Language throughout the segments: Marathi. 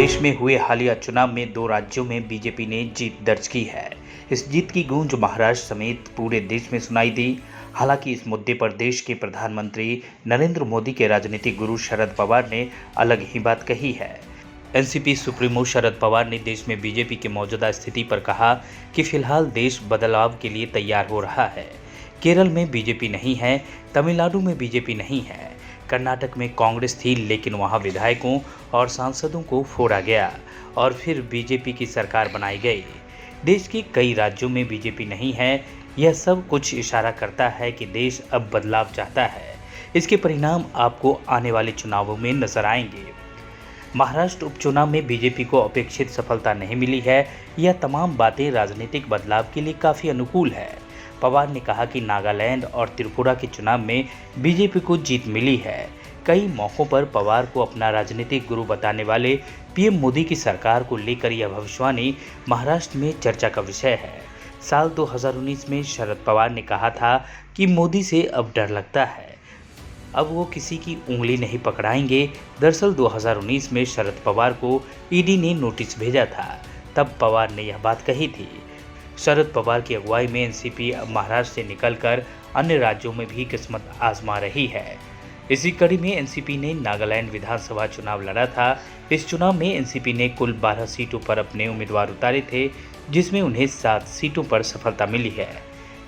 देश में हुए हालिया चुनाव में 2 राज्यों में बीजेपी ने जीत दर्ज की है। इस जीत की गूंज महाराष्ट्र समेत पूरे देश में सुनाई दी। हालांकि इस मुद्दे पर देश के प्रधानमंत्री नरेंद्र मोदी के राजनीतिक गुरु शरद पवार ने अलग ही बात कही है। एनसीपी सुप्रीमो शरद पवार ने देश में बीजेपी की मौजूदा स्थिति पर कहा कि फिलहाल देश बदलाव के लिए तैयार हो रहा है। केरल में बीजेपी नहीं है, तमिलनाडु में बीजेपी नहीं है, कर्नाटक में कांग्रेस थी लेकिन वहां विधायकों और सांसदों को फोड़ा गया और फिर बीजेपी की सरकार बनाई गई। देश के कई राज्यों में बीजेपी नहीं है। यह सब कुछ इशारा करता है कि देश अब बदलाव चाहता है। इसके परिणाम आपको आने वाले चुनावों में नजर आएंगे। महाराष्ट्र उपचुनाव में बीजेपी को अपेक्षित सफलता नहीं मिली है। यह तमाम बातें राजनीतिक बदलाव के लिए काफ़ी अनुकूल है। पवार ने कहा कि नागालैंड और त्रिपुरा के चुनाव में बीजेपी को जीत मिली है। कई मौक़ों पर पवार को अपना राजनीतिक गुरु बताने वाले पीएम मोदी की सरकार को लेकर यह भविष्यवाणी महाराष्ट्र में चर्चा का विषय है। साल 2019 में शरद पवार ने कहा था कि मोदी से अब डर लगता है, अब वो किसी की उंगली नहीं पकड़ाएंगे। दरअसल 2019 में शरद पवार को ईडी ने नोटिस भेजा था, तब पवार ने यह बात कही थी। शरद पवार की अगुवाई में एनसीपी अब महाराष्ट्र से निकलकर अन्य राज्यों में भी किस्मत आजमा रही है। इसी कड़ी में एनसीपी ने नागालैंड विधानसभा चुनाव लड़ा था। इस चुनाव में एनसीपी ने कुल 12 सीटों पर अपने उम्मीदवार उतारे थे, जिसमें उन्हें 7 सीटों पर सफलता मिली है।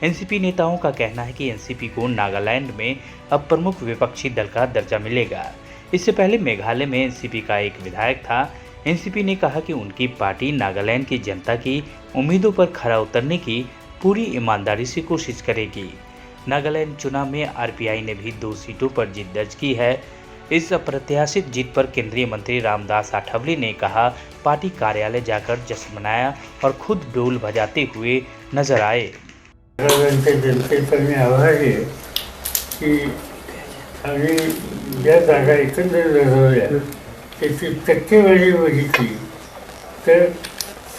एनसीपी नेताओं का कहना है कि एनसीपी को नागालैंड में अब प्रमुख विपक्षी दल का दर्जा मिलेगा। इससे पहले मेघालय में एनसीपी का एक विधायक था। एनसीपी ने कहा कि उनकी पार्टी नागालैंड की जनता की उम्मीदों पर खरा उतरने की पूरी ईमानदारी से कोशिश करेगी। नागालैंड चुनाव में आरपीआई ने भी 2 सीटों पर जीत दर्ज की है। इस अप्रत्याशित जीत पर केंद्रीय मंत्री रामदास आठवले ने कहा, पार्टी कार्यालय जाकर जश्न मनाया और खुद ढोल बजाते हुए नजर आए। जागा एकंदर लढवल्या त्याची टक्केवारी बघितली तर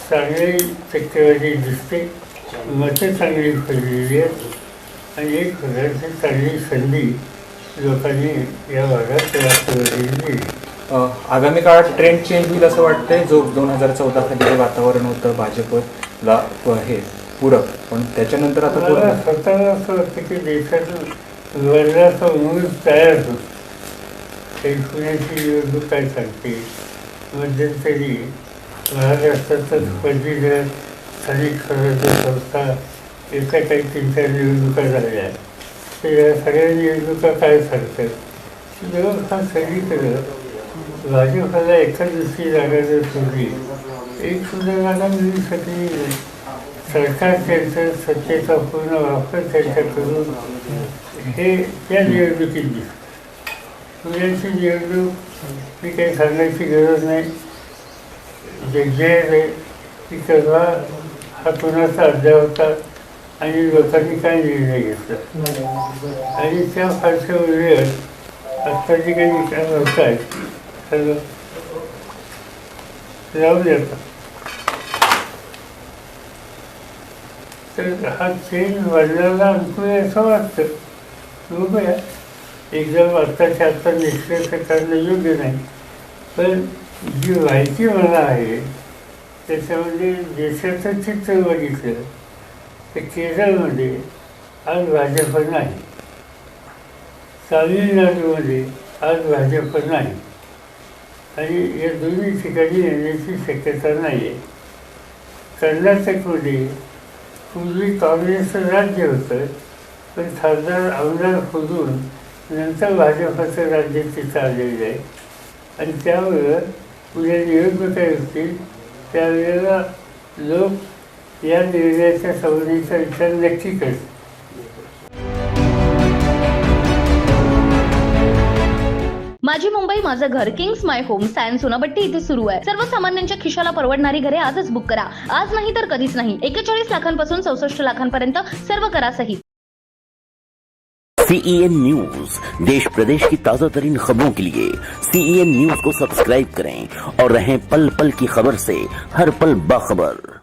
चांगली टक्केवारी दिसते, मतं चांगली पडलेली आहेत आणि एक प्रकारची चांगली संधी लोकांनी या भागात राष्ट्रवादीने दिली। आगामी काळात ट्रेंड चेंज होईल असं वाटतंय। जो 2014 खाली जे वातावरण होतं भाजपला हे पूरक, पण त्याच्यानंतर आता मला स्वतःला असं वाटतं की देशातून वरदाचा मूळ तयार होतो। पुण्याची निवडणूक काय सांगते, मध्यंतरी महाराष्ट्रातच पदवीधर स्थानिक स्वराज्य संस्था एका काही 3-4 निवडणुका झाल्या, तर या सगळ्या निवडणुका काय सांगतात की जवळपास सगळीकडं भाजपला एखाद दुसरी जागा जर सोडली, एक सुद्धा जागा मिळू शकली नाही। सरकार त्यांचं सत्तेचा पूर्ण वापर त्यांच्याकडून हे त्या निवडणुकीत दिसतं। पुण्याची निवडणूक मी काही सांगायची गरज नाही। जगजाहीर आहे की तेव्हा हा कुणाचा अड्डा होता आणि लोकांनी काय निर्णय घेतला आणि त्या फारशा वेळेत आत्ता जे काही विचार होत आहेत तर जाऊ देतात। तर हा चेंज वाढलेला अनुकूल आहे असं वाटतं। बघूया, एकदम आत्ताच्या आत्ता निष्कर्ष करणं योग्य नाही, पण जी माहिती मला आहे त्याच्यामध्ये देशाचं चित्र बघितलं तर केरळमध्ये आज भाजप नाही, तामिळनाडूमध्ये आज भाजप नाही आणि या दोन्ही ठिकाणी येण्याची शक्यता नाही आहे। कर्नाटकमध्ये पूर्वी काँग्रेसचं राज्य होतं, पण खासदार आमदार खोदून नंतर भाजपचं राज्य तिथं आलेलं आहे आणि त्यामुळं पुढे निवडणुका होतील त्यावेळेला लोक या निर्णयाच्या सवलतीचा विचार नक्की करतील। माझी मुंबई माझं घर किंग्स माय होम स्टँड सोनापट्टी इथे सुरू आहे। सर्वसामान्यांच्या खिशाला परवडणारी घरे आजच बुक करा। आज नाही तर कधीच नाही। 41 लाखांपासून 64 लाखांपर्यंत सर्व करासहित। CEN न्यूज, देश प्रदेश की ताजा तरीन खबरों के लिए CEN न्यूज को सब्सक्राइब करें और रहें पल पल की खबर से हर पल बाखबर।